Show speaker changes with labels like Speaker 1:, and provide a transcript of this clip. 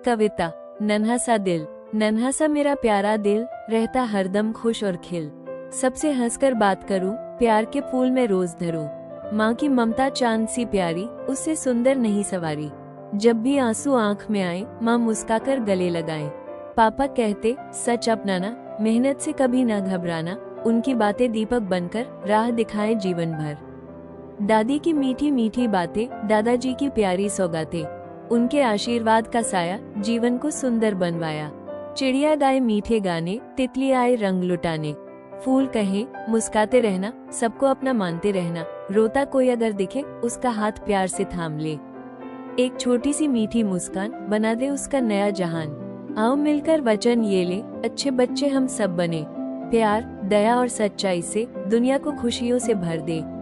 Speaker 1: कविता। नन्हा सा दिल। नन्हा सा मेरा प्यारा दिल, रहता हरदम खुश और खिल। सबसे हंसकर बात करूं, प्यार के फूल में रोज धरूं। माँ की ममता चांद सी प्यारी, उससे सुंदर नहीं सवारी। जब भी आंसू आंख में आए, माँ मुस्काकर गले लगाए। पापा कहते सच अपनाना, मेहनत से कभी ना घबराना। उनकी बातें दीपक बनकर राह दिखाए जीवन भर। दादी की मीठी मीठी बातें, दादाजी की प्यारी सौगातें। उनके आशीर्वाद का साया जीवन को सुंदर बनवाया। चिड़िया गाए मीठे गाने, तितली आए रंग लुटाने। फूल कहे मुस्काते रहना, सबको अपना मानते रहना। रोता कोई अगर दिखे, उसका हाथ प्यार से थाम ले। एक छोटी सी मीठी मुस्कान बना दे उसका नया जहान। आओ मिलकर वचन ये ले, अच्छे बच्चे हम सब बने। प्यार, दया और सच्चाई से दुनिया को खुशियों से भर दे।